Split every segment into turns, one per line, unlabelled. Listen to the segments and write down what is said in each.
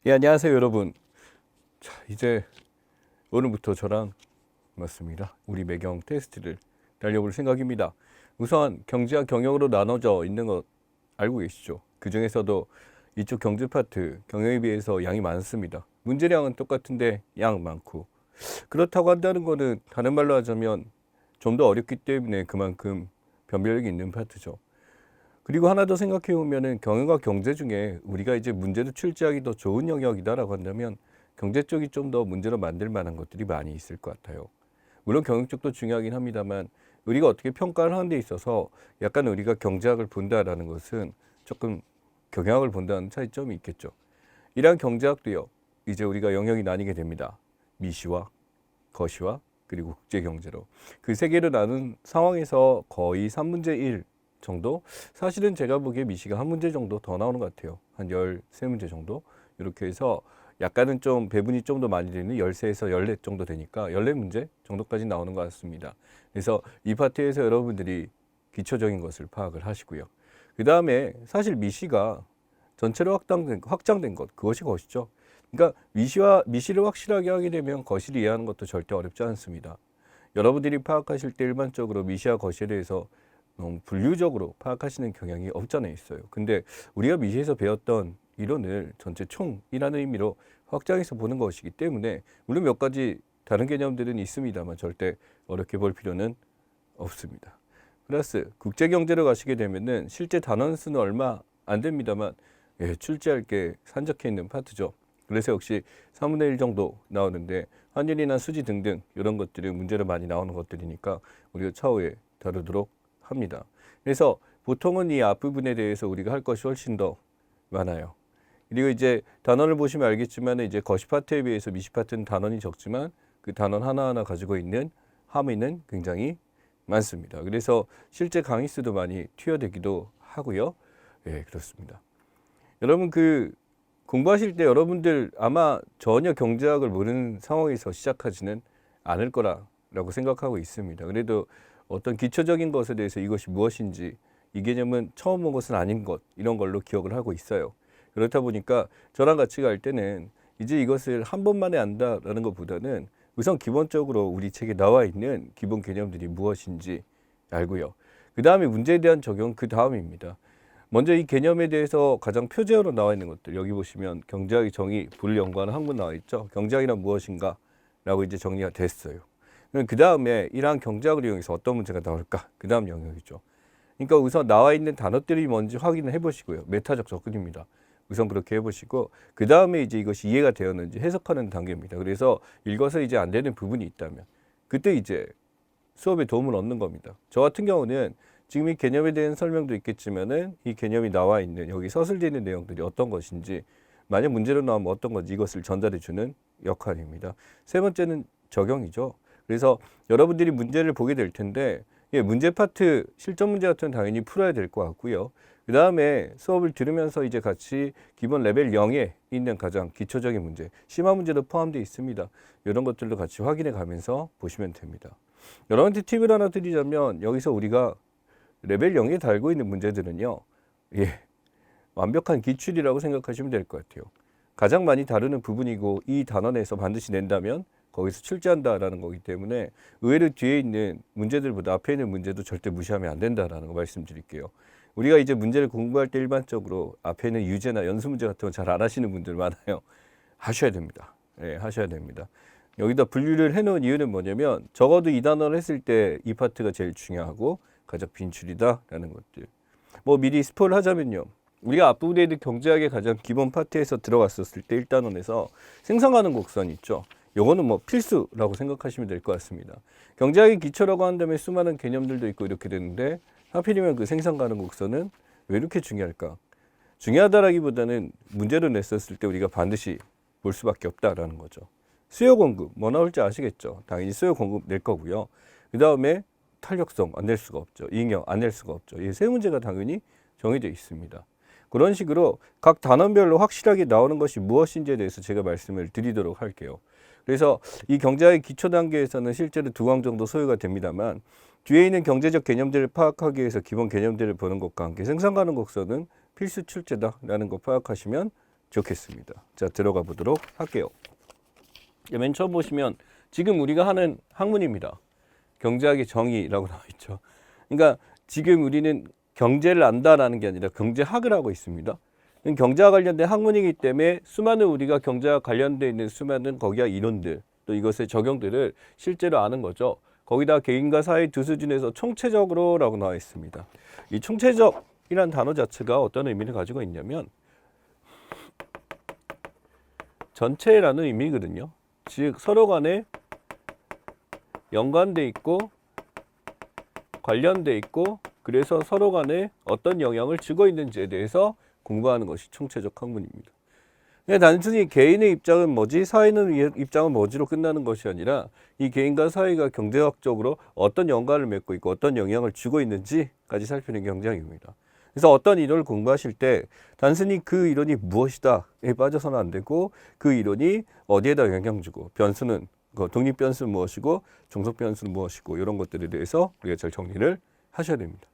예, 안녕하세요, 여러분. 자, 이제 오늘부터 저랑 맞습니다. 우리 매경 테스트를 달려볼 생각입니다. 우선 경제와 경영으로 나눠져 있는 것 알고 계시죠? 그 중에서도 이쪽 경제 파트 경영에 비해서 양이 많습니다. 문제량은 똑같은데 양 많고 그렇다고 한다는 거는 다른 말로 하자면 좀 더 어렵기 때문에 그만큼 변별력이 있는 파트죠. 그리고 하나 더 생각해 보면은 경영과 경제 중에 우리가 이제 문제를 출제하기 더 좋은 영역이다라고 한다면 경제 쪽이 좀 더 문제로 만들 만한 것들이 많이 있을 것 같아요. 물론 경영 쪽도 중요하긴 합니다만 우리가 어떻게 평가를 하는 데 있어서 약간 우리가 경제학을 본다라는 것은 조금 경영학을 본다는 차이점이 있겠죠. 이러한 경제학도요. 이제 우리가 영역이 나뉘게 됩니다. 미시와 거시와 그리고 국제경제로. 그 세 개를 나눈 상황에서 거의 3분의 1 정도? 사실은 제가 보기에 미시가 한 문제 정도 더 나오는 것 같아요. 한 13문제 정도? 이렇게 해서 약간은 좀 배분이 좀 더 많이 되는 13에서 14 정도 되니까 14문제 정도까지 나오는 것 같습니다. 그래서 이 파트에서 여러분들이 기초적인 것을 파악을 하시고요. 그 다음에 사실 미시가 전체로 확장된 것, 그것이 것이죠. 그러니까 미시를 확실하게 하게 되면 거실을 이해하는 것도 절대 어렵지 않습니다. 여러분들이 파악하실 때 일반적으로 미시와 거실에 대해서 너무 분류적으로 파악하시는 경향이 없잖아요, 있어요. 근데 우리가 미시에서 배웠던 이론을 전체 총이라는 의미로 확장해서 보는 것이기 때문에 물론 몇 가지 다른 개념들은 있습니다만 절대 어렵게 볼 필요는 없습니다. 플러스 국제경제로 가시게 되면은 실제 단원 수는 얼마 안 됩니다만 출제할 게 산적해 있는 파트죠. 그래서 역시 3분의 1 정도 나오는데 환율이나 수지 등등 이런 것들이 문제로 많이 나오는 것들이니까 우리가 차후에 다루도록 합니다. 그래서 보통은 이 앞부분에 대해서 우리가 할 것이 훨씬 더 많아요. 그리고 이제 단원을 보시면 알겠지만 이제 거시 파트에 비해서 미시 파트는 단원이 적지만 그 단원 하나하나 가지고 있는 함의는 굉장히 많습니다. 그래서 실제 강의 수도 많이 투여되기도 하고요. 예, 그렇습니다. 여러분 공부하실 때 여러분들 아마 전혀 경제학을 모르는 상황에서 시작하지는 않을 거라고 생각하고 있습니다. 그래도 어떤 기초적인 것에 대해서 이것이 무엇인지 이 개념은 처음 본 것은 아닌 것 이런 걸로 기억을 하고 있어요. 그렇다 보니까 저랑 같이 갈 때는 이제 이것을 한 번만에 안다라는 것보다는 우선 기본적으로 우리 책에 나와 있는 기본 개념들이 무엇인지 알고요. 그 다음에 문제에 대한 적용 그 다음입니다. 먼저 이 개념에 대해서 가장 표제어로 나와 있는 것들 여기 보시면 경제학의 정의 불연관한 한문 나와 있죠. 경제학이란 무엇인가 라고 이제 정리가 됐어요. 그 다음에 이러한 경제학을 이용해서 어떤 문제가 나올까 그 다음 영역이죠. 그러니까 우선 나와 있는 단어들이 뭔지 확인을 해보시고요. 메타적 접근입니다. 우선 그렇게 해보시고 그 다음에 이제 이것이 이해가 되었는지 해석하는 단계입니다. 그래서 읽어서 이제 안 되는 부분이 있다면 그때 이제 수업에 도움을 얻는 겁니다. 저 같은 경우는 지금 이 개념에 대한 설명도 있겠지만은 이 개념이 나와 있는 여기 서술되어 있는 내용들이 어떤 것인지 만약 문제로 나오면 어떤 건지 이것을 전달해 주는 역할입니다. 세 번째는 적용이죠. 그래서 여러분들이 문제를 보게 될 텐데 문제 파트 실전 문제 같은 건 당연히 풀어야 될 것 같고요. 그 다음에 수업을 들으면서 이제 같이 기본 레벨 0에 있는 가장 기초적인 문제, 심화 문제도 포함되어 있습니다. 이런 것들도 같이 확인해 가면서 보시면 됩니다. 여러분한테 팁을 하나 드리자면 여기서 우리가 레벨 0에 달고 있는 문제들은요. 완벽한 기출이라고 생각하시면 될 것 같아요. 가장 많이 다루는 부분이고 이 단원에서 반드시 낸다면 거기서 출제한다라는 거기 때문에 의외로 뒤에 있는 문제들보다 앞에 있는 문제도 절대 무시하면 안 된다라는 거 말씀드릴게요. 우리가 이제 문제를 공부할 때 일반적으로 앞에 있는 유제나 연수 문제 같은 거 잘 안 하시는 분들 많아요. 하셔야 됩니다. 하셔야 됩니다. 여기다 분류를 해놓은 이유는 뭐냐면 적어도 이 단어를 했을 때 이 파트가 제일 중요하고 가장 빈출이다라는 것들. 뭐 미리 스포를 하자면요. 우리가 앞부분에 있는 경제학의 가장 기본 파트에서 들어갔었을 때 1단원에서 생성하는 곡선 있죠. 요거는 뭐 필수라고 생각하시면 될 것 같습니다. 경제학의 기초라고 한다면 수많은 개념들도 있고 이렇게 되는데 하필이면 그 생성 가능 곡선은 왜 이렇게 중요할까? 중요하다라기보다는 문제로 냈었을 때 우리가 반드시 볼 수밖에 없다라는 거죠. 수요 공급 뭐 나올지 아시겠죠? 당연히 수요 공급 낼 거고요. 그 다음에 탄력성 안 낼 수가 없죠. 이익력 안 낼 수가 없죠. 이 세 문제가 당연히 정해져 있습니다. 그런 식으로 각 단원별로 확실하게 나오는 것이 무엇인지에 대해서 제가 말씀을 드리도록 할게요. 그래서 이 경제학의 기초 단계에서는 실제로 2강 정도 소요가 됩니다만 뒤에 있는 경제적 개념들을 파악하기 위해서 기본 개념들을 보는 것과 함께 생산 가능 곡선은 필수 출제다라는 거 파악하시면 좋겠습니다. 자, 들어가 보도록 할게요. 맨 처음 보시면 지금 우리가 하는 학문입니다. 경제학의 정의라고 나와 있죠. 그러니까 지금 우리는 경제를 안다라는 게 아니라 경제학을 하고 있습니다. 경제와 관련된 학문이기 때문에 수많은 우리가 경제와 관련되어 있는 수많은 거기와 이론들 또 이것의 적용들을 실제로 아는 거죠. 거기다 개인과 사회 두 수준에서 총체적으로라고 나와 있습니다. 이 총체적이란 단어 자체가 어떤 의미를 가지고 있냐면 전체라는 의미거든요. 즉 서로 간에 연관돼 있고 관련돼 있고 그래서 서로 간에 어떤 영향을 주고 있는지에 대해서 공부하는 것이 총체적 학문입니다. 그냥 단순히 개인의 입장은 뭐지, 사회는 입장은 뭐지로 끝나는 것이 아니라 이 개인과 사회가 경제학적으로 어떤 연관을 맺고 있고 어떤 영향을 주고 있는지까지 살피는 경제학입니다. 그래서 어떤 이론을 공부하실 때 단순히 그 이론이 무엇이다에 빠져서는 안 되고 그 이론이 어디에다 영향 주고 변수는 독립 변수는 무엇이고 종속 변수는 무엇이고 이런 것들에 대해서 우리가 잘 정리를 하셔야 됩니다.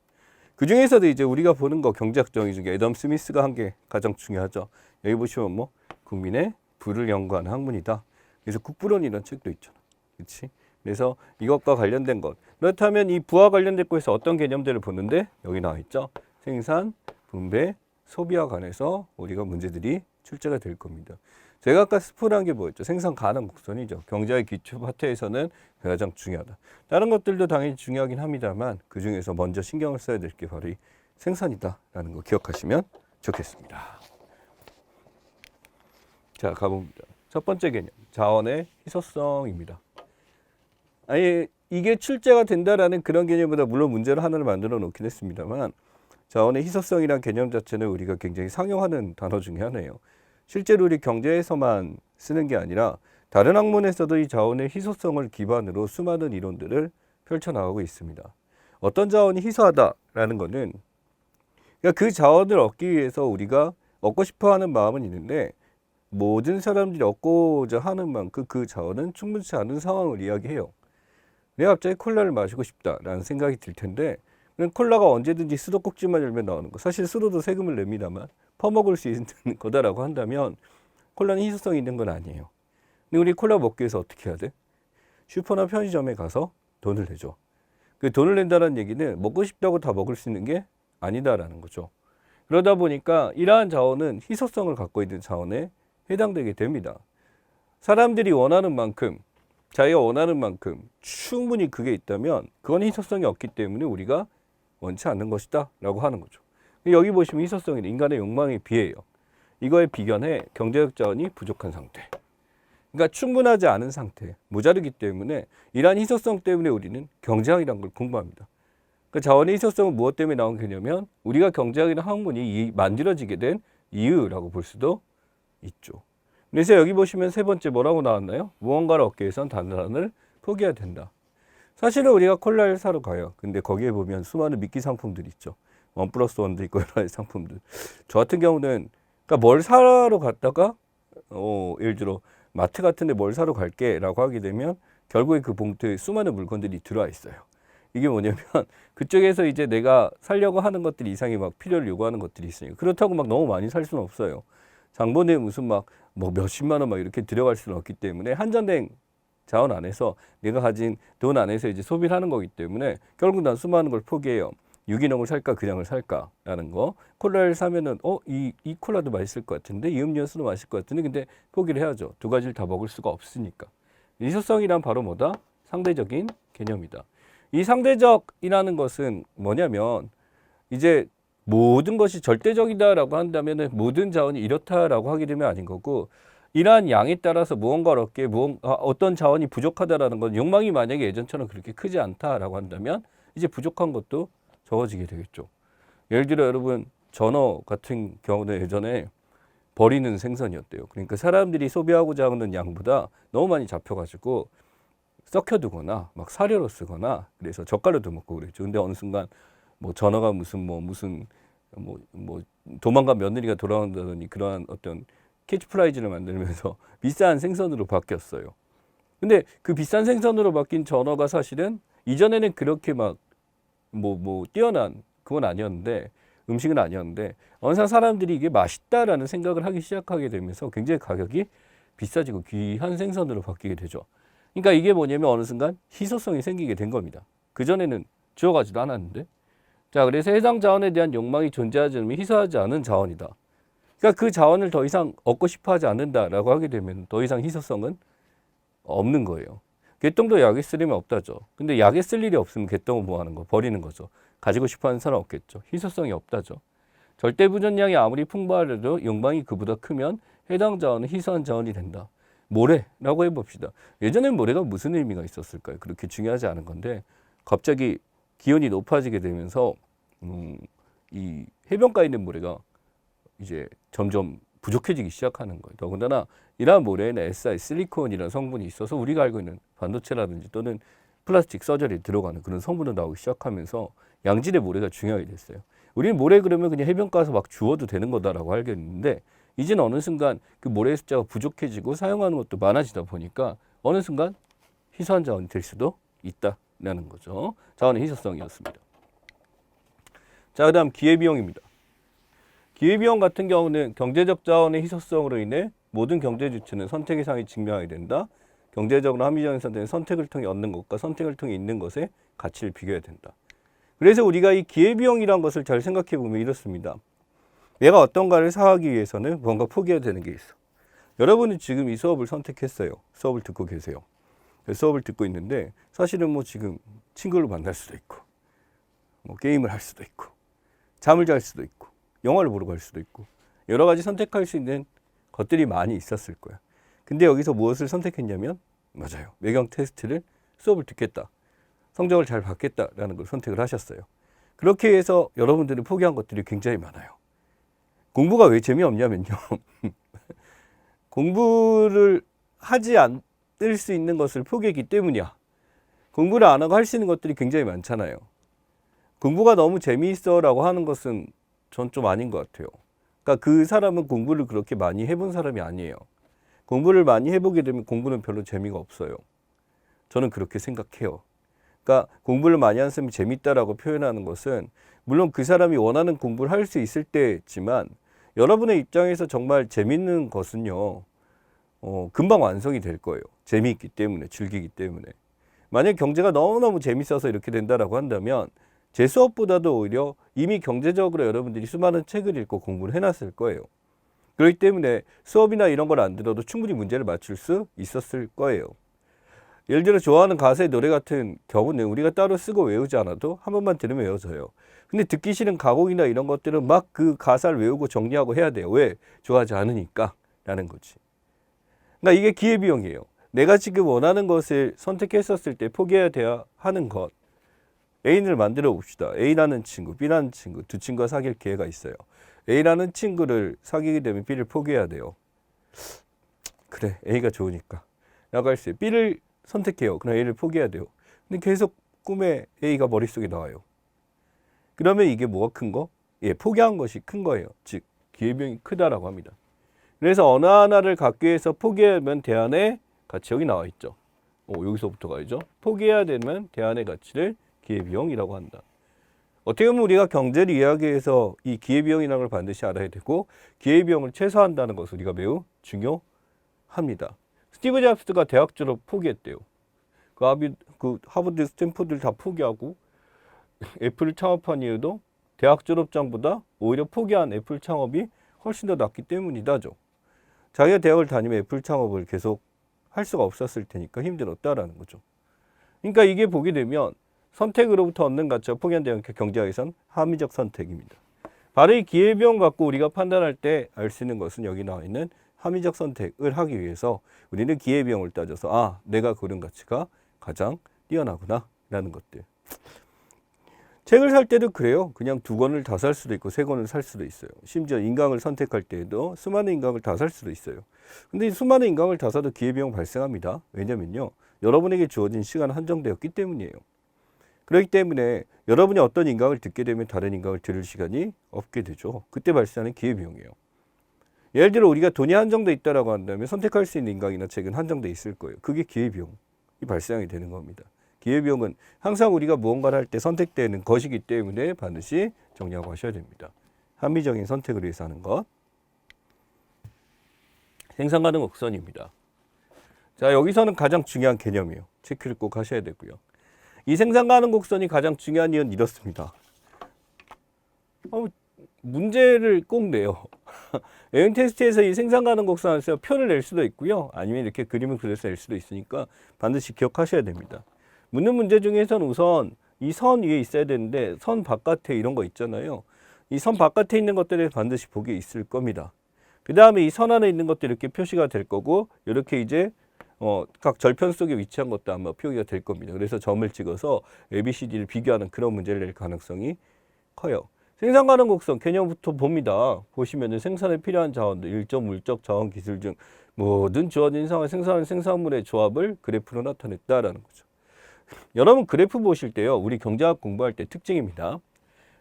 그 중에서도 이제 우리가 보는 거 경제학 정의 중에 애덤 스미스가 한 게 가장 중요하죠. 여기 보시면 뭐 국민의 부를 연구하는 학문이다. 그래서 국부론이라는 책도 있잖아. 그렇지? 그래서 이것과 관련된 것. 그렇다면 이 부와 관련된 것에서 어떤 개념들을 보는데 여기 나와 있죠. 생산, 분배, 소비와 관해서 우리가 문제들이 출제가 될 겁니다. 제가 아까 스포한 게 뭐였죠? 생산 가능 곡선이죠. 경제의 기초 파트에서는 가장 중요하다. 다른 것들도 당연히 중요하긴 합니다만 그 중에서 먼저 신경을 써야 될 게 바로 이 생산이다라는 거 기억하시면 좋겠습니다. 자, 가봅니다. 첫 번째 개념, 자원의 희소성입니다. 아니 이게 출제가 된다라는 그런 개념보다 물론 문제를 하나를 만들어 놓긴 했습니다만 자원의 희소성이라는 개념 자체는 우리가 굉장히 상용하는 단어 중에 하나예요. 실제로 우리 경제에서만 쓰는 게 아니라 다른 학문에서도 이 자원의 희소성을 기반으로 수많은 이론들을 펼쳐나가고 있습니다. 어떤 자원이 희소하다라는 것은 그러니까 그 자원을 얻기 위해서 우리가 얻고 싶어하는 마음은 있는데 모든 사람들이 얻고자 하는 만큼 그 자원은 충분치 않은 상황을 이야기해요. 내가 갑자기 콜라를 마시고 싶다라는 생각이 들 텐데 콜라가 언제든지 수도꼭지만 열면 나오는 거. 사실 수도도 세금을 냅니다만 퍼먹을 수 있는 거다라고 한다면 콜라는 희소성이 있는 건 아니에요. 근데 우리 콜라 먹기 위해서 어떻게 해야 돼? 슈퍼나 편의점에 가서 돈을 내죠. 그 돈을 낸다는 얘기는 먹고 싶다고 다 먹을 수 있는 게 아니다라는 거죠. 그러다 보니까 이러한 자원은 희소성을 갖고 있는 자원에 해당되게 됩니다. 사람들이 원하는 만큼 자기가 원하는 만큼 충분히 그게 있다면 그건 희소성이 없기 때문에 우리가 원치 않는 것이다 라고 하는 거죠. 여기 보시면 희소성은 인간의 욕망에 비해요. 이거에 비견해 경제적 자원이 부족한 상태. 그러니까 충분하지 않은 상태, 모자르기 때문에 이러한 희소성 때문에 우리는 경제학이라는 걸 공부합니다. 그 자원의 희소성은 무엇 때문에 나온 개념이면 우리가 경제학이라는 학문이 만들어지게 된 이유라고 볼 수도 있죠. 그래서 여기 보시면 세 번째 뭐라고 나왔나요? 무언가를 얻기 위해선 단란을 포기해야 된다. 사실은 우리가 콜라를 사러 가요. 근데 거기에 보면 수많은 미끼 상품들이 있죠. 1+1도 있고 여러 가지 상품들. 저 같은 경우는 그러니까 뭘 사러 갔다가 예를 들어 마트 같은 데 뭘 사러 갈게 라고 하게 되면 결국에 그 봉투에 수많은 물건들이 들어와 있어요. 이게 뭐냐면 그쪽에서 이제 내가 사려고 하는 것들 이상이 막 필요를 요구하는 것들이 있으니까 그렇다고 막 너무 많이 살 수는 없어요. 장본에 무슨 막 뭐 몇십만 원 막 이렇게 들어갈 수는 없기 때문에 한정된 자원 안에서 내가 가진 돈 안에서 이제 소비를 하는 거기 때문에 결국 난 수많은 걸 포기해요. 유기농을 살까 그냥을 살까라는 거. 콜라를 사면은 이 콜라도 맛있을 것 같은데 이 음료수도 맛있을 것 같은데 근데 포기를 해야죠. 두 가지를 다 먹을 수가 없으니까. 희소성이란 바로 뭐다? 상대적인 개념이다. 이 상대적이라는 것은 뭐냐면 이제 모든 것이 절대적이다라고 한다면 모든 자원이 이렇다라고 하게 되면 아닌 거고 이러한 양에 따라서 무언가를 얻기에 어떤 자원이 부족하다라는 건 욕망이 만약에 예전처럼 그렇게 크지 않다라고 한다면 이제 부족한 것도 적어지게 되겠죠. 예를 들어 여러분 전어 같은 경우는 예전에 버리는 생선이었대요. 그러니까 사람들이 소비하고자 하는 양보다 너무 많이 잡혀가지고 썩혀두거나 막 사료로 쓰거나 그래서 젓갈로도 먹고 그랬죠. 근데 어느 순간 뭐 전어가 무슨 도망간 며느리가 돌아온다더니 그러한 어떤 캐치프라이즈를 만들면서 비싼 생선으로 바뀌었어요. 근데 그 비싼 생선으로 바뀐 전어가 사실은 이전에는 그렇게 막 뛰어난 그건 아니었는데 음식은 아니었는데 어느 날 사람들이 이게 맛있다라는 생각을 하기 시작하게 되면서 굉장히 가격이 비싸지고 귀한 생선으로 바뀌게 되죠. 그러니까 이게 뭐냐면 어느 순간 희소성이 생기게 된 겁니다. 그전에는 주어가지도 않았는데. 자, 그래서 해당 자원에 대한 욕망이 존재하지 않으면 희소하지 않은 자원이다. 그러니까 그 자원을 더 이상 얻고 싶어 하지 않는다라고 하게 되면 더 이상 희소성은 없는 거예요. 개똥도 약에 쓰려면 없다죠. 근데 약에 쓸 일이 없으면 개똥은 뭐 하는 거? 버리는 거죠. 가지고 싶어 하는 사람 없겠죠. 희소성이 없다죠. 절대 부전량이 아무리 풍부하려도 욕망이 그보다 크면 해당 자원은 희소한 자원이 된다. 모래라고 해봅시다. 예전엔 모래가 무슨 의미가 있었을까요? 그렇게 중요하지 않은 건데 갑자기 기온이 높아지게 되면서 이 해변가에 있는 모래가 이제 점점 부족해지기 시작하는 거예요. 더군다나 이러한 모래에는 SI, 실리콘이라는 성분이 있어서 우리가 알고 있는 반도체라든지 또는 플라스틱 서절에 들어가는 그런 성분이 나오기 시작하면서 양질의 모래가 중요하게 됐어요. 우리는 모래 그러면 그냥 해변 가서 막 주워도 되는 거다라고 알겠는데 이제는 어느 순간 그 모래의 숫자가 부족해지고 사용하는 것도 많아지다 보니까 어느 순간 희소한 자원이 될 수도 있다라는 거죠. 자원의 희소성이었습니다. 자, 그다음 기회비용입니다. 기회비용 같은 경우는 경제적 자원의 희소성으로 인해 모든 경제 주체는 선택의 상이 증명하게 된다. 경제적으로 합리적인 선택은 선택을 통해 얻는 것과 선택을 통해 있는 것의 가치를 비교해야 된다. 그래서 우리가 이 기회비용이라는 것을 잘 생각해 보면 이렇습니다. 내가 어떤가를 사하기 위해서는 뭔가 포기해야 되는 게 있어. 여러분은 지금 이 수업을 선택했어요. 수업을 듣고 계세요. 수업을 듣고 있는데 사실은 뭐 지금 친구를 만날 수도 있고 뭐 게임을 할 수도 있고 잠을 잘 수도 있고 영화를 보러 갈 수도 있고 여러 가지 선택할 수 있는 것들이 많이 있었을 거야. 근데 여기서 무엇을 선택했냐면 맞아요. 매경 테스트를 수업을 듣겠다. 성적을 잘 받겠다라는 걸 선택을 하셨어요. 그렇게 해서 여러분들이 포기한 것들이 굉장히 많아요. 공부가 왜 재미없냐면요. 공부를 하지 않을 수 있는 것을 포기했기 때문이야. 공부를 안 하고 할 수 있는 것들이 굉장히 많잖아요. 공부가 너무 재미있어라고 하는 것은 전 좀 아닌 것 같아요. 그러니까 그 사람은 공부를 그렇게 많이 해본 사람이 아니에요. 공부를 많이 해보게 되면 공부는 별로 재미가 없어요. 저는 그렇게 생각해요. 그러니까 공부를 많이 한 사람이 재밌다라고 표현하는 것은 물론 그 사람이 원하는 공부를 할 수 있을 때지만 여러분의 입장에서 정말 재밌는 것은요. 금방 완성이 될 거예요. 재미있기 때문에, 즐기기 때문에. 만약 경제가 너무너무 재밌어서 이렇게 된다라고 한다면 제 수업보다도 오히려 이미 경제적으로 여러분들이 수많은 책을 읽고 공부를 해놨을 거예요. 그렇기 때문에 수업이나 이런 걸 안 들어도 충분히 문제를 맞출 수 있었을 거예요. 예를 들어 좋아하는 가수의 노래 같은 경우는 우리가 따로 쓰고 외우지 않아도 한 번만 들으면 외워져요. 근데 듣기 싫은 가곡이나 이런 것들은 막 그 가사를 외우고 정리하고 해야 돼요. 왜? 좋아하지 않으니까 라는 거지. 그러니까 이게 기회비용이에요. 내가 지금 원하는 것을 선택했었을 때 포기해야 돼야 하는 것. A를 만들어 봅시다. A라는 친구, B라는 친구, 두 친구가 사귈 기회가 있어요. A라는 친구를 사귀게 되면 B를 포기해야 돼요. 그래, A가 좋으니까. 라고 할 수 있어요. B를 선택해요. 그럼 A를 포기해야 돼요. 근데 계속 꿈에 A가 머릿속에 나와요. 그러면 이게 뭐가 큰 거? 예, 포기한 것이 큰 거예요. 즉, 기회비용이 크다라고 합니다. 그래서 어느 하나를 갖기 위해서 포기하면 대안의 가치 여기 나와 있죠. 여기서부터 가야죠. 포기해야 되면 대안의 가치를 기회비용이라고 한다. 어떻게 보면 우리가 경제를 이야기해서 이 기회비용이라는 걸 반드시 알아야 되고 기회비용을 최소화한다는 것을 우리가 매우 중요합니다. 스티브 잡스가 대학 졸업 포기했대요. 그 하버드, 스탠포드를 다 포기하고 애플을 창업한 이유도 대학 졸업장보다 오히려 포기한 애플 창업이 훨씬 더 낫기 때문이다죠. 자기가 대학을 다니면 애플 창업을 계속 할 수가 없었을 테니까 힘들었다라는 거죠. 그러니까 이게 보게 되면 선택으로부터 얻는 가치와 포기한 대안 경제학에선 합리적 선택입니다. 바로 이 기회비용 갖고 우리가 판단할 때 알 수 있는 것은 여기 나와 있는 합리적 선택을 하기 위해서 우리는 기회비용을 따져서 내가 고른 가치가 가장 뛰어나구나 라는 것들. 책을 살 때도 그래요. 그냥 2권을 다 살 수도 있고 3권을 살 수도 있어요. 심지어 인강을 선택할 때에도 수많은 인강을 다 살 수도 있어요. 근데 이 수많은 인강을 다 사도 기회비용 발생합니다. 왜냐면요. 여러분에게 주어진 시간은 한정되었기 때문이에요. 그렇기 때문에 여러분이 어떤 인강을 듣게 되면 다른 인강을 들을 시간이 없게 되죠. 그때 발생하는 기회비용이에요. 예를 들어 우리가 돈이 한정돼 있다라고 한다면 선택할 수 있는 인강이나 책은 한정돼 있을 거예요. 그게 기회비용이 발생하게 되는 겁니다. 기회비용은 항상 우리가 무언가를 할 때 선택되는 것이기 때문에 반드시 정리하고 하셔야 됩니다. 합리적인 선택을 위해서 하는 것. 생산 가능 곡선입니다. 자, 여기서는 가장 중요한 개념이에요. 체크를 꼭 하셔야 되고요. 이 생산 가능 곡선이 가장 중요한 이유는 이렇습니다. 문제를 꼭 내요. 외형 테스트에서 이 생산 가능 곡선에서 표를 낼 수도 있고요. 아니면 이렇게 그림을 그려서 낼 수도 있으니까 반드시 기억하셔야 됩니다. 묻는 문제 중에서는 우선 이 선 위에 있어야 되는데 선 바깥에 이런 거 있잖아요. 이 선 바깥에 있는 것들이 반드시 보기에 있을 겁니다. 그 다음에 이 선 안에 있는 것들이 이렇게 표시가 될 거고 이렇게 이제 각 절편 속에 위치한 것도 아마 표기가 될 겁니다. 그래서 점을 찍어서 ABCD를 비교하는 그런 문제를 낼 가능성이 커요. 생산 가능 곡선 개념부터 봅니다. 보시면은 생산에 필요한 자원들, 일정, 물적, 자원, 기술 중 모든 주어진 상황에 생산하는 생산물의 조합을 그래프로 나타냈다라는 거죠. 여러분 그래프 보실 때요. 우리 경제학 공부할 때 특징입니다.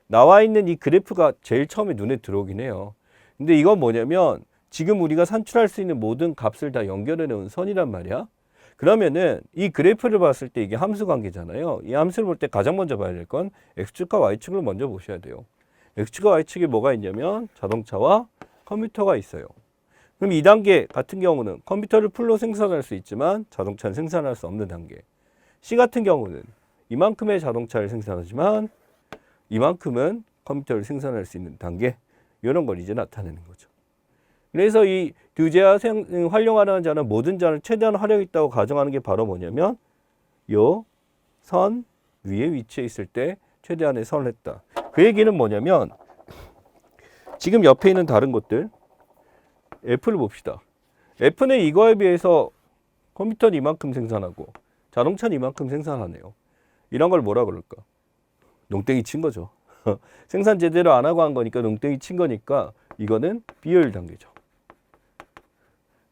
나와 있는 이 그래프가 제일 처음에 눈에 들어오긴 해요. 근데 이건 뭐냐면 지금 우리가 산출할 수 있는 모든 값을 다 연결해 놓은 선이란 말이야. 그러면은 이 그래프를 봤을 때 이게 함수 관계잖아요. 이 함수를 볼 때 가장 먼저 봐야 될 건 X축과 Y축을 먼저 보셔야 돼요. X축과 Y축에 뭐가 있냐면 자동차와 컴퓨터가 있어요. 그럼 2단계 같은 경우는 컴퓨터를 풀로 생산할 수 있지만 자동차는 생산할 수 없는 단계. C 같은 경우는 이만큼의 자동차를 생산하지만 이만큼은 컴퓨터를 생산할 수 있는 단계. 이런 걸 이제 나타내는 거죠. 그래서 이 규제와 활용하는 자는 모든 자를 최대한 활용했다고 가정하는 게 바로 뭐냐면 요 선 위에 위치해 있을 때 최대한의 선을 했다. 그 얘기는 뭐냐면 지금 옆에 있는 다른 것들 F를 봅시다. F는 이거에 비해서 컴퓨터는 이만큼 생산하고 자동차는 이만큼 생산하네요. 이런 걸 뭐라 그럴까? 농땡이 친 거죠. 생산 제대로 안 하고 한 거니까 농땡이 친 거니까 이거는 비효율 단계죠.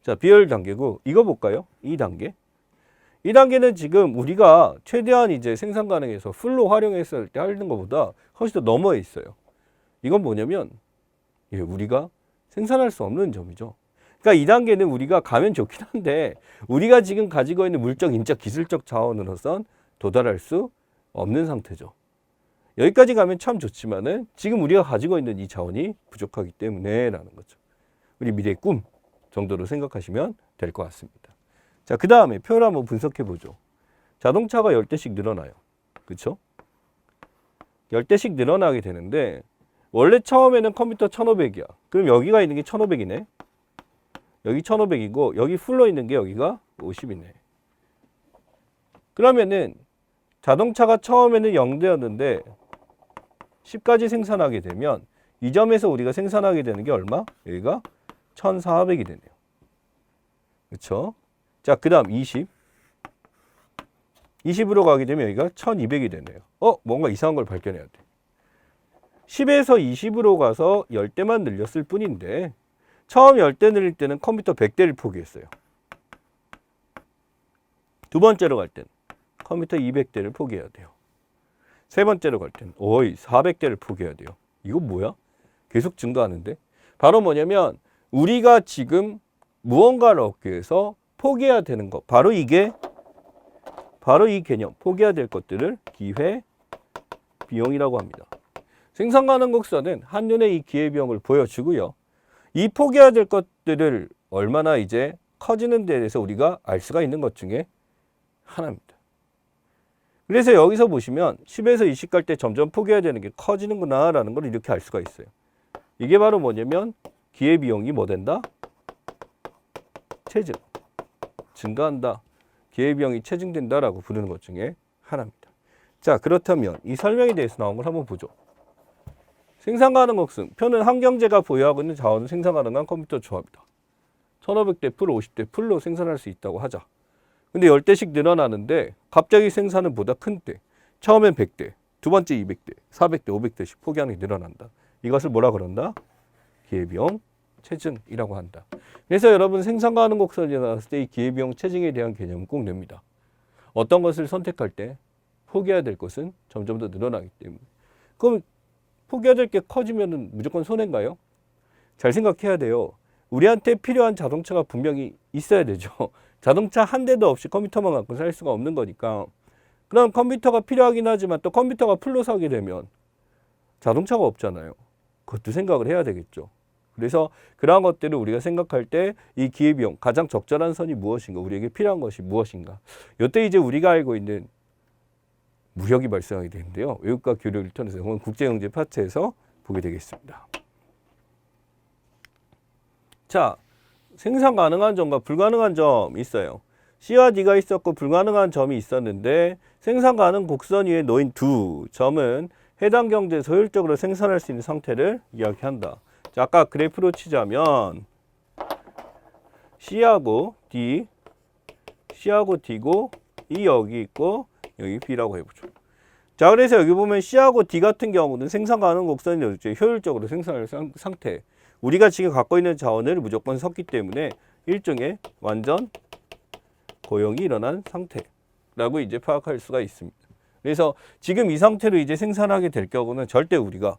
자, 비효율 단계고 이거 볼까요? 2단계. 2단계는 지금 우리가 최대한 이제 생산 가능해서 풀로 활용했을 때 하는 것보다 훨씬 더 넘어에 있어요. 이건 뭐냐면 우리가 생산할 수 없는 점이죠. 그러니까 2단계는 우리가 가면 좋긴 한데 우리가 지금 가지고 있는 물적, 인적, 기술적 자원으로선 도달할 수 없는 상태죠. 여기까지 가면 참 좋지만은 지금 우리가 가지고 있는 이 자원이 부족하기 때문에 라는 거죠. 우리 미래의 꿈 정도로 생각하시면 될 것 같습니다. 자, 그 다음에 표를 한번 분석해 보죠. 자동차가 10대씩 늘어나요. 그렇죠? 10대씩 늘어나게 되는데 원래 처음에는 컴퓨터 1500이야. 그럼 여기가 있는 게 1500이네. 여기 1500이고 여기 풀로 있는 게 여기가 50이네. 그러면은 자동차가 처음에는 0대였는데 10까지 생산하게 되면 이 점에서 우리가 생산하게 되는 게 얼마? 여기가 1400이 되네요. 그렇죠? 자, 그 다음 20. 20으로 가게 되면 여기가 1200이 되네요. 뭔가 이상한 걸 발견해야 돼. 10에서 20으로 가서 10대만 늘렸을 뿐인데 처음 10대 늘릴 때는 컴퓨터 100대를 포기했어요. 두 번째로 갈 때는 컴퓨터 200대를 포기해야 돼요. 세 번째로 갈 때는 400대를 포기해야 돼요. 이거 뭐야? 계속 증가하는데? 바로 뭐냐면 우리가 지금 무언가를 얻기 위해서 포기해야 되는 것. 바로 이 개념. 포기해야 될 것들을 기회 비용이라고 합니다. 생산 가능 곡선은 한눈에 이 기회 비용을 보여주고요. 이 포기해야 될 것들을 얼마나 이제 커지는 데 대해서 우리가 알 수가 있는 것 중에 하나입니다. 그래서 여기서 보시면 10에서 20 갈 때 점점 포기해야 되는 게 커지는구나 라는 걸 이렇게 알 수가 있어요. 이게 바로 뭐냐면 기회비용이 뭐 된다? 체증. 증가한다. 기회비용이 체증된다 라고 부르는 것 중에 하나입니다. 자, 그렇다면 이 설명에 대해서 나온 걸 한번 보죠. 생산 가능 곡선. 표는 한경제가 보유하고 있는 자원을 생산 가능한 컴퓨터 조합이다. 1500대 풀, 50대 풀로 생산할 수 있다고 하자. 근데 10대씩 늘어나는데 갑자기 생산은 보다 큰 때. 처음엔 100대, 두 번째 200대, 400대, 500대씩 포기하는 게 늘어난다. 이것을 뭐라 그런다? 기회비용 체증이라고 한다. 그래서 여러분 생산 가능 곡선이 나왔을 때 이 기회비용 체증에 대한 개념을 꼭 냅니다. 어떤 것을 선택할 때 포기해야 될 것은 점점 더 늘어나기 때문에. 그럼 포기해야 될 게 커지면 무조건 손해인가요? 잘 생각해야 돼요. 우리한테 필요한 자동차가 분명히 있어야 되죠. 자동차 한 대도 없이 컴퓨터만 갖고 살 수가 없는 거니까 그럼 컴퓨터가 필요하긴 하지만 또 컴퓨터가 풀로 사게 되면 자동차가 없잖아요. 그것도 생각을 해야 되겠죠. 그래서 그러한 것들을 우리가 생각할 때 이 기회비용 가장 적절한 선이 무엇인가, 우리에게 필요한 것이 무엇인가. 이때 이제 우리가 알고 있는 무역이 발생하게 되는데요. 외국과 교류를 통해서 혹은 국제경제 파트에서 보게 되겠습니다. 자, 생산 가능한 점과 불가능한 점이 있어요. C와 D가 있었고 불가능한 점이 있었는데 생산 가능 곡선 위에 놓인 두 점은 해당 경제에서 효율적으로 생산할 수 있는 상태를 이야기한다. 자, 아까 그래프로 치자면 C하고 D, C하고 D고 E 여기 있고 여기 B라고 해보죠. 자, 그래서 여기 보면 C하고 D 같은 경우는 생산 가능 곡선이 효율적으로 생산할 상태. 우리가 지금 갖고 있는 자원을 무조건 섞기 때문에 일종의 완전 고용이 일어난 상태라고 이제 파악할 수가 있습니다. 그래서 지금 이 상태로 이제 생산하게 될 경우는 절대 우리가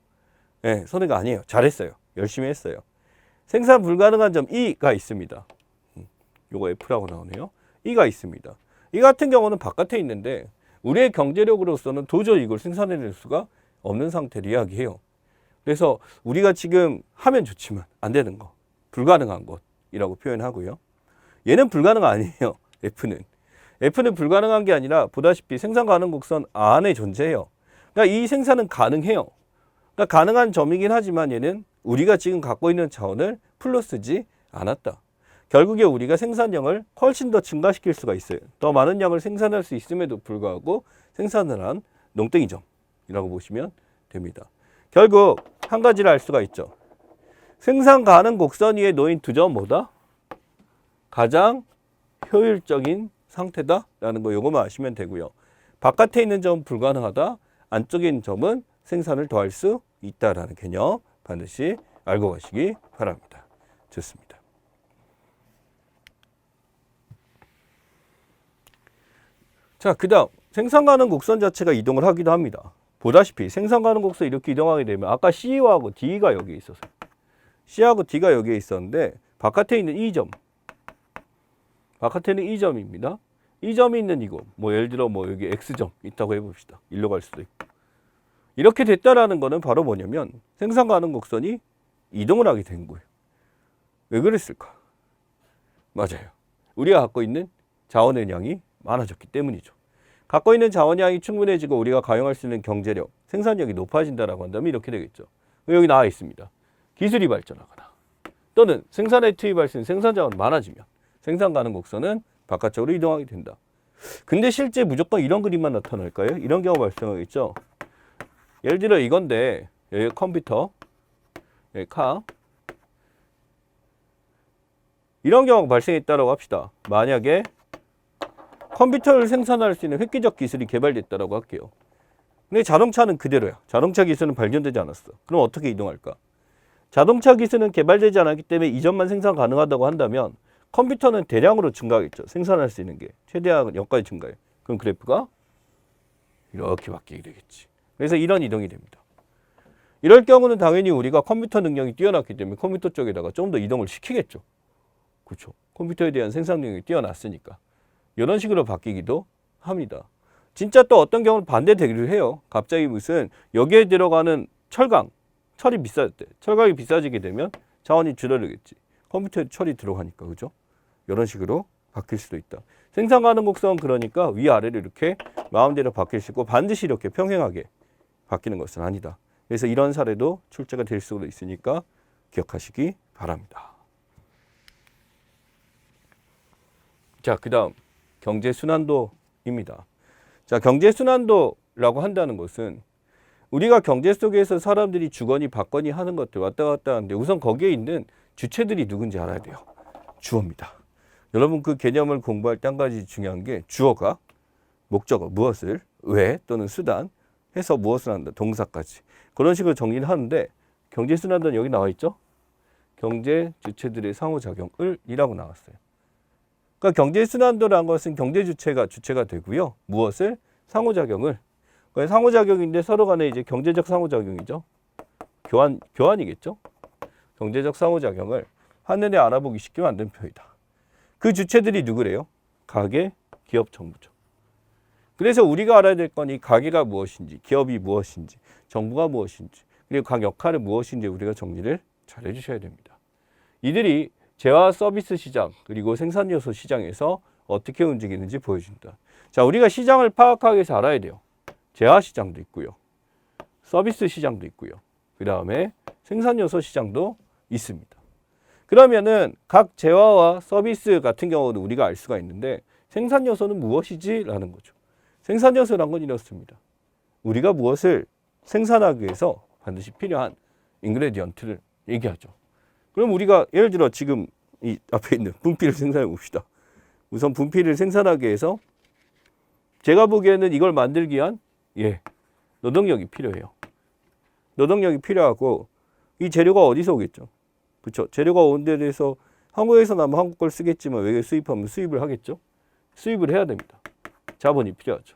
손해가 아니에요. 잘했어요. 열심히 했어요. 생산 불가능한 점 E가 있습니다. 요거 F라고 나오네요. E가 있습니다. 이 같은 경우는 바깥에 있는데 우리의 경제력으로서는 도저히 이걸 생산해낼 수가 없는 상태를 이야기해요. 그래서 우리가 지금 하면 좋지만 안 되는 거, 불가능한 것이라고 표현하고요. 얘는 불가능 아니에요. F는 불가능한 게 아니라 보다시피 생산 가능 곡선 안에 존재해요. 그러니까 이 생산은 가능해요. 그러니까 가능한 점이긴 하지만 얘는 우리가 지금 갖고 있는 자원을 풀로 쓰지 않았다. 결국에 우리가 생산량을 훨씬 더 증가시킬 수가 있어요. 더 많은 양을 생산할 수 있음에도 불구하고 생산을 한 농땡이점이라고 보시면 됩니다. 결국 한 가지를 알 수가 있죠. 생산 가능 곡선 위에 놓인 두 점 뭐다? 가장 효율적인 상태다라는 거 요거만 아시면 되고요. 바깥에 있는 점은 불가능하다. 안쪽에 있는 점은 생산을 더할 수 있다라는 개념 반드시 알고 가시기 바랍니다. 좋습니다. 자, 그 다음 생산 가능 곡선 자체가 이동을 하기도 합니다. 보다시피 생산 가능 곡선 이렇게 이동하게 되면 아까 C하고 D가 여기에 있어서 C하고 D가 여기에 있었는데 바깥에 있는 이 점, 바깥에는 이 점입니다. 이 점이 있는 이곳, 뭐 예를 들어 뭐 여기 X점 있다고 해봅시다. 일로 갈 수도 있고. 이렇게 됐다라는 거는 바로 뭐냐면 생산 가능 곡선이 이동을 하게 된 거예요. 왜 그랬을까? 맞아요. 우리가 갖고 있는 자원의 양이 많아졌기 때문이죠. 갖고 있는 자원량이 충분해지고 우리가 가용할 수 있는 경제력, 생산력이 높아진다라고 한다면 이렇게 되겠죠. 여기 나와 있습니다. 기술이 발전하거나 또는 생산에 투입할 수 있는 생산 자원이 많아지면 생산 가능 곡선은 바깥쪽으로 이동하게 된다. 근데 실제 무조건 이런 그림만 나타날까요? 이런 경우 발생하겠죠. 예를 들어 이건데 여기 컴퓨터, 여기 카 이런 경우가 발생했다고 합시다. 만약에 컴퓨터를 생산할 수 있는 획기적 기술이 개발됐다고 할게요. 근데 자동차는 그대로야. 자동차 기술은 발견되지 않았어. 그럼 어떻게 이동할까? 자동차 기술은 개발되지 않았기 때문에 이 점만 생산 가능하다고 한다면 컴퓨터는 대량으로 증가하겠죠. 생산할 수 있는 게 최대한 여기까지 증가해. 그럼 그래프가 이렇게 바뀌게 되겠지. 그래서 이런 이동이 됩니다. 이럴 경우는 당연히 우리가 컴퓨터 능력이 뛰어났기 때문에 컴퓨터 쪽에다가 좀 더 이동을 시키겠죠. 그렇죠. 컴퓨터에 대한 생산 능력이 뛰어났으니까. 이런 식으로 바뀌기도 합니다. 진짜 또 어떤 경우는 반대되기도 해요. 갑자기 무슨 여기에 들어가는 철이 비쌀 때, 철강이 비싸지게 되면 자원이 줄어들겠지. 컴퓨터에 철이 들어가니까, 그죠? 이런 식으로 바뀔 수도 있다. 생산 가능 곡선 그러니까 위아래로 이렇게 마음대로 바뀔 수 있고 반드시 이렇게 평행하게 바뀌는 것은 아니다. 그래서 이런 사례도 출제가 될 수도 있으니까 기억하시기 바랍니다. 자, 그 다음 경제순환도입니다. 자, 경제순환도라고 한다는 것은 우리가 경제 속에서 사람들이 주거니 받거니 하는 것들 왔다 갔다 하는데 우선 거기에 있는 주체들이 누군지 알아야 돼요. 주어입니다. 여러분 그 개념을 공부할 때 한 가지 중요한 게 주어가 목적어, 무엇을, 왜 또는 수단 해서 무엇을 한다, 동사까지 그런 식으로 정리를 하는데 경제순환도는 여기 나와 있죠. 경제 주체들의 상호작용을 이라고 나왔어요. 그러니까 경제순환도라는 것은 경제 주체가 되고요. 무엇을? 상호작용을. 그러니까 상호작용인데 서로 간에 이제 경제적 상호작용이죠. 교환이겠죠. 경제적 상호작용을 한눈에 알아보기 쉽게 만든 표이다. 그 주체들이 누구래요? 가계, 기업, 정부죠. 그래서 우리가 알아야 될 건 이 가계가 무엇인지, 기업이 무엇인지, 정부가 무엇인지, 그리고 각 역할은 무엇인지 우리가 정리를 잘 해주셔야 됩니다. 이들이 재화 서비스 시장 그리고 생산 요소 시장에서 어떻게 움직이는지 보여준다. 자, 우리가 시장을 파악하기 위해서 알아야 돼요. 재화 시장도 있고요. 서비스 시장도 있고요. 그 다음에 생산 요소 시장도 있습니다. 그러면은 각 재화와 서비스 같은 경우는 우리가 알 수가 있는데 생산 요소는 무엇이지? 라는 거죠. 생산 요소란 건 이렇습니다. 우리가 무엇을 생산하기 위해서 반드시 필요한 인그레디언트를 얘기하죠. 그럼 우리가 예를 들어 지금 이 앞에 있는 분필을 생산해 봅시다. 우선 분필을 생산하기 위해서 제가 보기에는 이걸 만들기 위한 노동력이 필요해요. 노동력이 필요하고 이 재료가 어디서 오겠죠? 그렇죠? 재료가 온 데 대해서 한국에서 나면 한국 걸 쓰겠지만 외국에 수입하면 수입을 하겠죠? 수입을 해야 됩니다. 자본이 필요하죠.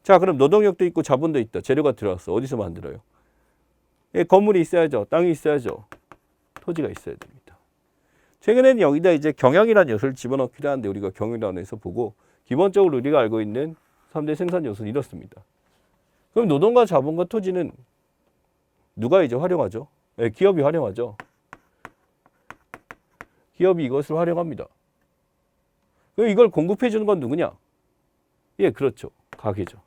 자, 그럼 노동력도 있고 자본도 있다. 재료가 들어왔어. 어디서 만들어요? 건물이 있어야죠. 땅이 있어야죠. 토지가 있어야 됩니다. 최근에는 여기다 이제 경영이라는 요소를 집어넣기도 하는데 우리가 경영이라는 에서 보고 기본적으로 우리가 알고 있는 3대 생산 요소는 이렇습니다. 그럼 노동과 자본과 토지는 누가 이제 활용하죠? 기업이 활용하죠. 기업이 이것을 활용합니다. 그럼 이걸 공급해 주는 건 누구냐? 그렇죠. 가계죠.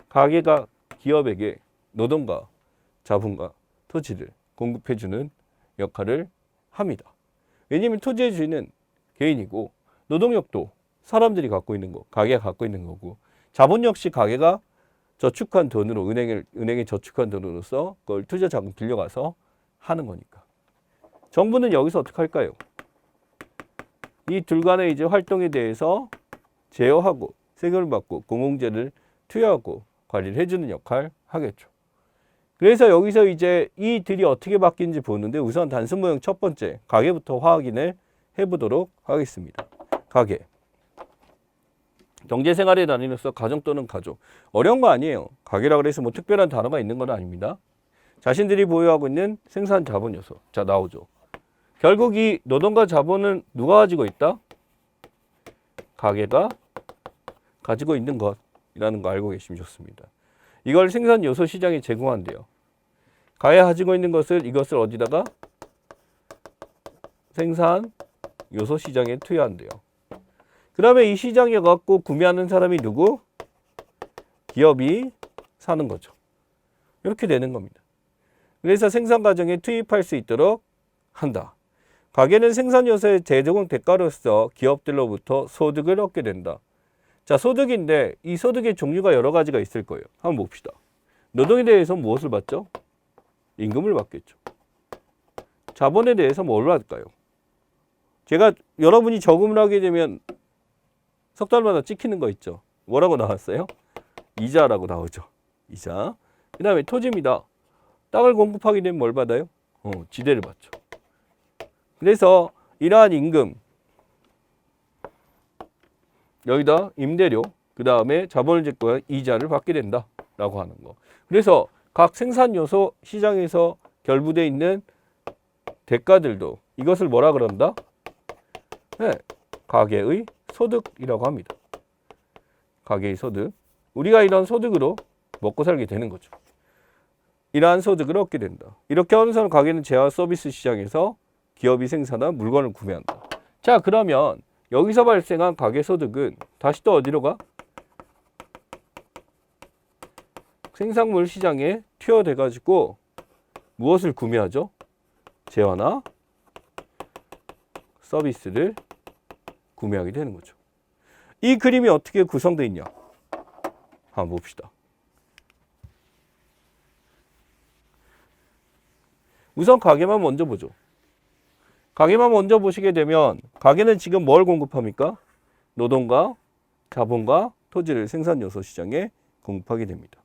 가계가 기업에게 노동과 자본과 토지를 공급해 주는 역할을 합니다. 왜냐하면 토지의 주인은 개인이고 노동력도 사람들이 갖고 있는 거, 가게가 갖고 있는 거고 자본 역시 가게가 저축한 돈으로 은행에 저축한 돈으로서 그걸 투자 자금 빌려가서 하는 거니까. 정부는 여기서 어떻게 할까요? 이 둘 간의 이제 활동에 대해서 제어하고 세금을 받고 공공재를 투여하고 관리를 해주는 역할 하겠죠. 그래서 여기서 이제 이들이 어떻게 바뀌는지 보는데 우선 단순 모형 첫 번째 가계부터 확인을 해보도록 하겠습니다. 가계. 경제생활의 단위로서 가정 또는 가족. 어려운 거 아니에요. 가계라 그래서 뭐 특별한 단어가 있는 건 아닙니다. 자신들이 보유하고 있는 생산 자본 요소. 자, 나오죠. 결국 이 노동과 자본은 누가 가지고 있다? 가계가 가지고 있는 것이라는 거 알고 계시면 좋습니다. 이걸 생산 요소 시장에 제공한대요. 가계가 가지고 있는 이것을 어디다가? 생산 요소 시장에 투여한대요. 그러면 이 시장에 갖고 구매하는 사람이 누구? 기업이 사는 거죠. 이렇게 되는 겁니다. 그래서 생산 과정에 투입할 수 있도록 한다. 가계는 생산 요소의 재제공 대가로서 기업들로부터 소득을 얻게 된다. 자, 소득인데 이 소득의 종류가 여러 가지가 있을 거예요. 한번 봅시다. 노동에 대해서 무엇을 받죠? 임금을 받겠죠. 자본에 대해서 뭘 받을까요? 제가 여러분이 저금을 하게 되면 석 달마다 찍히는 거 있죠. 뭐라고 나왔어요? 이자라고 나오죠. 이자. 그 다음에 토지입니다. 땅을 공급하게 되면 뭘 받아요? 지대를 받죠. 그래서 이러한 임금, 여기다 임대료, 그 다음에 자본을 짓고 이자를 받게 된다라고 하는 거. 그래서 각 생산 요소 시장에서 결부되어 있는 대가들도 이것을 뭐라 그런다? 가계의 소득이라고 합니다. 가계의 소득. 우리가 이런 소득으로 먹고 살게 되는 거죠. 이러한 소득을 얻게 된다. 이렇게 하는 사람 가계는 재화 서비스 시장에서 기업이 생산한 물건을 구매한다. 자, 그러면 여기서 발생한 가계 소득은 다시 또 어디로 가? 생산물 시장에 투여돼 가지고 무엇을 구매하죠? 재화나 서비스를 구매하게 되는 거죠. 이 그림이 어떻게 구성되어 있냐? 한번 봅시다. 우선 가계만 먼저 보죠. 가계만 먼저 보시게 되면 가계는 지금 뭘 공급합니까? 노동과 자본과 토지를 생산 요소 시장에 공급하게 됩니다.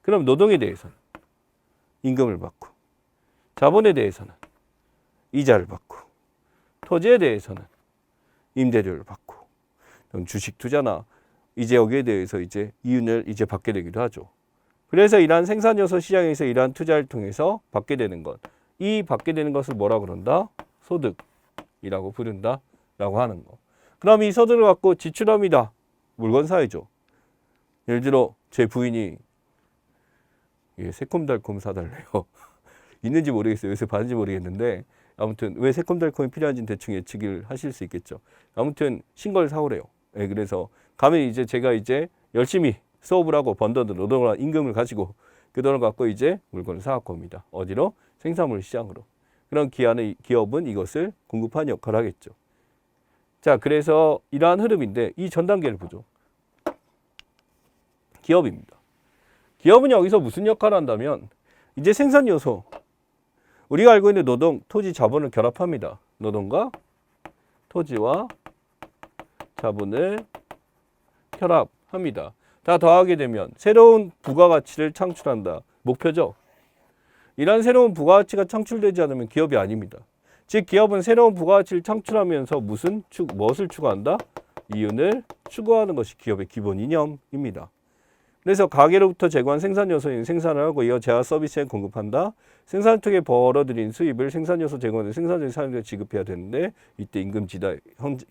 그럼 노동에 대해서는 임금을 받고, 자본에 대해서는 이자를 받고, 토지에 대해서는 임대료를 받고, 그럼 주식 투자나 이제 여기에 대해서 이제 이윤을 이제 받게 되기도 하죠. 그래서 이러한 생산 요소 시장에서 이러한 투자를 통해서 받게 되는 것, 이 받게 되는 것을 뭐라 그런다? 소득이라고 부른다라고 하는 거. 그럼 이 소득을 갖고 지출합니다. 물건 사야죠. 예를 들어 제 부인이 새콤달콤 사달래요. 있는지 모르겠어요. 요새 봤는지 모르겠는데 아무튼 왜 새콤달콤이 필요한지는 대충 예측을 하실 수 있겠죠. 아무튼 신걸 사오래요. 예, 그래서 가면 이제 제가 이제 열심히 수업을 하고 번 돈을 노동을 임금을 가지고 그 돈을 갖고 이제 물건을 사갖고 옵니다. 어디로? 생산물 시장으로. 그런 기업은 이것을 공급하는 역할을 하겠죠. 자, 그래서 이러한 흐름인데 이 전 단계를 보죠. 기업입니다. 기업은 여기서 무슨 역할을 한다면 이제 생산 요소, 우리가 알고 있는 노동, 토지, 자본을 결합합니다. 노동과 토지와 자본을 결합합니다. 다 더하게 되면 새로운 부가가치를 창출한다. 목표죠. 이런 새로운 부가가치가 창출되지 않으면 기업이 아닙니다. 즉 기업은 새로운 부가가치를 창출하면서 무엇을 추구한다? 이윤을 추구하는 것이 기업의 기본 이념입니다. 그래서 가게로부터 제공한 생산 요소인 생산을 하고 이어 재화 서비스에 공급한다. 생산을 통해 벌어들인 수입을 생산 요소 제공하는 생산적인 사람들에 지급해야 되는데 이때 임금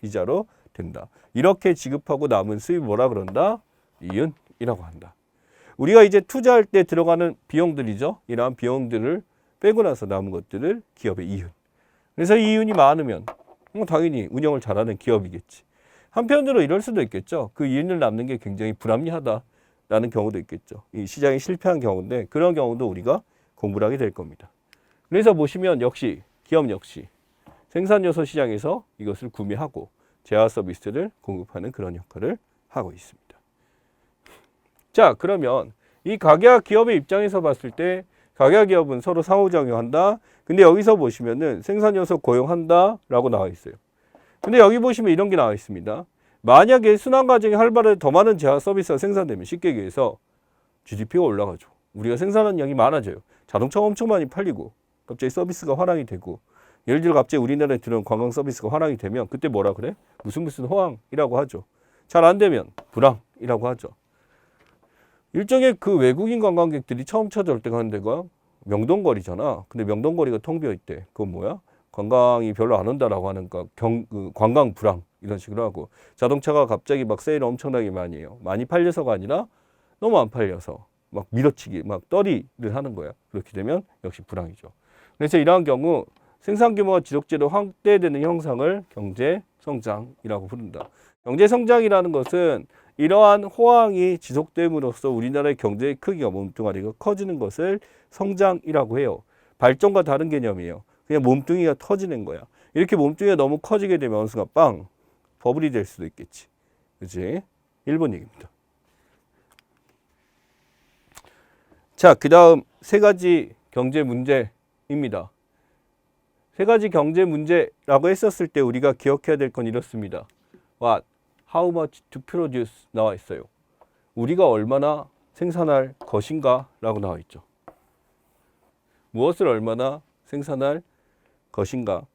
이자로 된다. 이렇게 지급하고 남은 수입 뭐라 그런다? 이윤이라고 한다. 우리가 이제 투자할 때 들어가는 비용들이죠. 이러한 비용들을 빼고 나서 남은 것들을 기업의 이윤. 그래서 이윤이 많으면 당연히 운영을 잘하는 기업이겠지. 한편으로 이럴 수도 있겠죠. 그 이윤을 남는 게 굉장히 불합리하다라는 경우도 있겠죠. 이 시장이 실패한 경우인데 그런 경우도 우리가 공부를 하게 될 겁니다. 그래서 보시면 역시 기업 역시 생산요소 시장에서 이것을 구매하고 재화 서비스를 공급하는 그런 역할을 하고 있습니다. 자, 그러면 이 가게와 기업의 입장에서 봤을 때 가게와 기업은 서로 상호작용한다. 근데 여기서 보시면은 생산요소 고용한다 라고 나와 있어요. 근데 여기 보시면 이런 게 나와 있습니다. 만약에 순환 과정이 활발해 더 많은 재화 서비스가 생산되면 쉽게 얘기해서 GDP가 올라가죠. 우리가 생산하는 양이 많아져요. 자동차가 엄청 많이 팔리고 갑자기 서비스가 화랑이 되고 예를 들어 갑자기 우리나라에 들어온 관광 서비스가 화랑이 되면 그때 뭐라 그래? 무슨 호황이라고 하죠. 잘 안 되면 불황이라고 하죠. 일종의 그 외국인 관광객들이 처음 찾아올 때 가는 데가 명동거리잖아. 근데 명동거리가 텅 비어 있대. 그건 뭐야? 관광이 별로 안 온다라고 하는 관광 불황 이런 식으로 하고 자동차가 갑자기 막 세일을 엄청나게 많이 해요. 많이 팔려서가 아니라 너무 안 팔려서 막 밀어치기, 막 떨이를 하는 거야. 그렇게 되면 역시 불황이죠. 그래서 이러한 경우 생산 규모가 지속적으로 확대되는 형상을 경제 성장이라고 부른다. 경제 성장이라는 것은 이러한 호황이 지속됨으로써 우리나라의 경제의 크기가 몸뚱아리가 커지는 것을 성장이라고 해요. 발전과 다른 개념이에요. 그냥 몸뚱이가 터지는 거야. 이렇게 몸뚱이가 너무 커지게 되면 어느 순간 빵 버블이 될 수도 있겠지. 그치? 일본 얘기입니다. 자, 그 다음 세 가지 경제 문제입니다. 세 가지 경제 문제라고 했었을 때 우리가 기억해야 될 건 이렇습니다. What? How much to produce 나와 있어요. 우리가 얼마나 생산할 것인가 라고 나와 있죠. 무엇을 얼마나 생산할 것인가.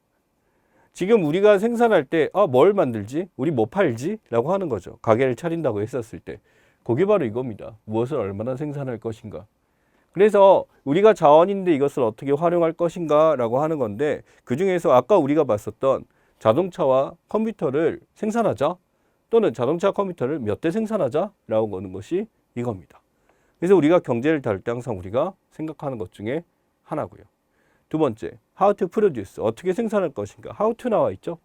지금 우리가 생산할 때 뭘 만들지? 우리 뭐 팔지? 라고 하는 거죠. 가게를 차린다고 했었을 때. 그게 바로 이겁니다. 무엇을 얼마나 생산할 것인가. 그래서 우리가 자원인데 이것을 어떻게 활용할 것인가 라고 하는 건데 그중에서 아까 우리가 봤었던 자동차와 컴퓨터를 생산하자 또는 자동차 컴퓨터를 몇 대 생산하자 라고 하는 것이 이겁니다. 그래서 우리가 경제를 다룰 때 항상 우리가 생각하는 것 중에 하나고요. 두 번째, how to produce, 어떻게 생산할 것인가. how to 나와 있죠.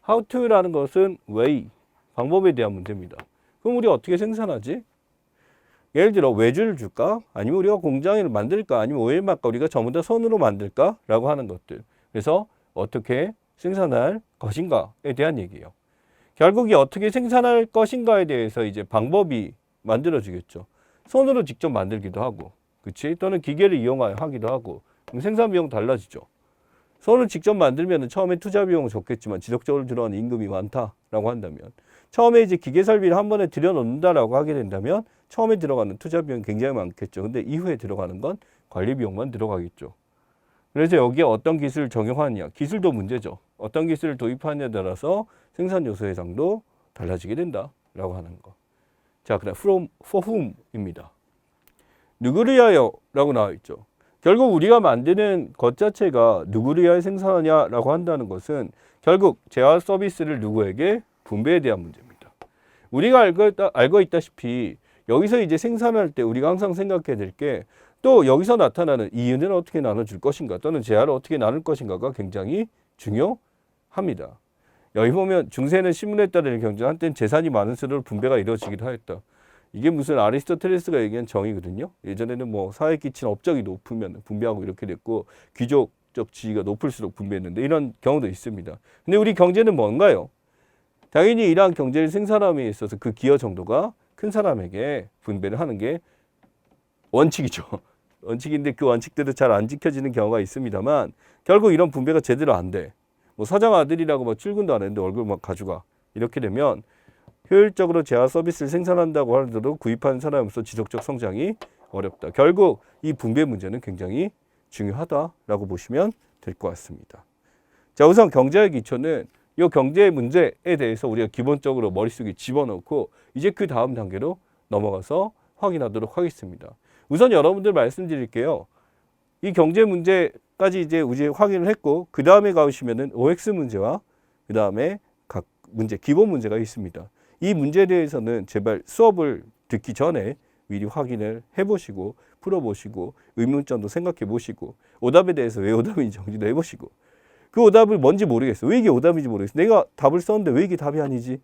how to라는 것은 way, 방법에 대한 문제입니다. 그럼 우리가 어떻게 생산하지? 예를 들어 외주를 줄까? 아니면 우리가 공장을 만들까? 아니면 오일 막까? 우리가 전부 다 손으로 만들까? 라고 하는 것들. 그래서 어떻게 생산할 것인가에 대한 얘기예요. 결국 이 어떻게 생산할 것인가에 대해서 이제 방법이 만들어지겠죠. 손으로 직접 만들기도 하고, 그치? 또는 기계를 이용하여 하기도 하고, 그럼 생산 비용 달라지죠. 손으로 직접 만들면 처음에 투자 비용은 적겠지만 지속적으로 들어가는 임금이 많다라고 한다면, 처음에 이제 기계 설비를 한 번에 들여놓는다라고 하게 된다면 처음에 들어가는 투자 비용이 굉장히 많겠죠. 근데 이후에 들어가는 건 관리 비용만 들어가겠죠. 그래서 여기에 어떤 기술을 적용하느냐, 기술도 문제죠. 어떤 기술을 도입하느냐에 따라서 생산 요소 해상도 달라지게 된다라고 하는 거. 자, 그다음 from, for whom입니다. 누구를 위하여라고 나와 있죠. 결국 우리가 만드는 것 자체가 누구를 위하여 생산하냐라고 한다는 것은 결국 재화 서비스를 누구에게 분배에 대한 문제입니다. 우리가 알고 있다시피 여기서 이제 생산할 때 우리가 항상 생각해야 될 게 또 여기서 나타나는 이윤을 어떻게 나눠줄 것인가 또는 재화를 어떻게 나눌 것인가가 굉장히 중요합니다. 여기 보면 중세는 신분에 따른 경제, 한때는 재산이 많은수록 분배가 이루어지기도 하였다. 이게 무슨 아리스토텔레스가 얘기한 정의거든요. 예전에는 뭐 사회에 끼친 업적이 높으면 분배하고 이렇게 됐고 귀족적 지위가 높을수록 분배했는데 이런 경우도 있습니다. 근데 우리 경제는 뭔가요? 당연히 이러한 경제를 생산함에 있어서 그 기여 정도가 큰 사람에게 분배를 하는 게 원칙이죠. 원칙인데 그 원칙대로 잘 안 지켜지는 경우가 있습니다만 결국 이런 분배가 제대로 안 돼. 뭐 사장 아들이라고 막 출근도 안 했는데 월급 막 가져가. 이렇게 되면 효율적으로 재화 서비스를 생산한다고 하더라도 구입하는 사람으로서 지속적 성장이 어렵다. 결국 이 분배 문제는 굉장히 중요하다라고 보시면 될 것 같습니다. 자, 우선 경제의 기초는 이 경제 문제에 대해서 우리가 기본적으로 머릿속에 집어넣고 이제 그 다음 단계로 넘어가서 확인하도록 하겠습니다. 우선 여러분들 말씀드릴게요. 이 경제 문제까지 이제 확인을 했고 그 다음에 가시면은 OX 문제와 그 다음에 각 문제, 기본 문제가 있습니다. 이 문제에 대해서는 제발 수업을 듣기 전에 미리 확인을 해보시고 풀어보시고 의문점도 생각해 보시고 오답에 대해서 왜 오답인지 정리도 해보시고 그 오답을 뭔지 모르겠어. 왜 이게 오답인지 모르겠어. 내가 답을 썼는데 왜 이게 답이 아니지?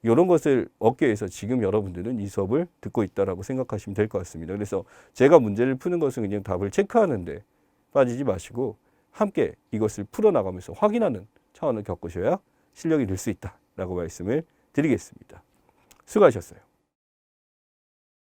이런 것을 얻기 위해서 지금 여러분들은 이 수업을 듣고 있다라고 생각하시면 될 것 같습니다. 그래서 제가 문제를 푸는 것은 그냥 답을 체크하는데 빠지지 마시고 함께 이것을 풀어나가면서 확인하는 차원을 겪으셔야 실력이 늘 수 있다라고 말씀을 드리겠습니다. 수고하셨어요.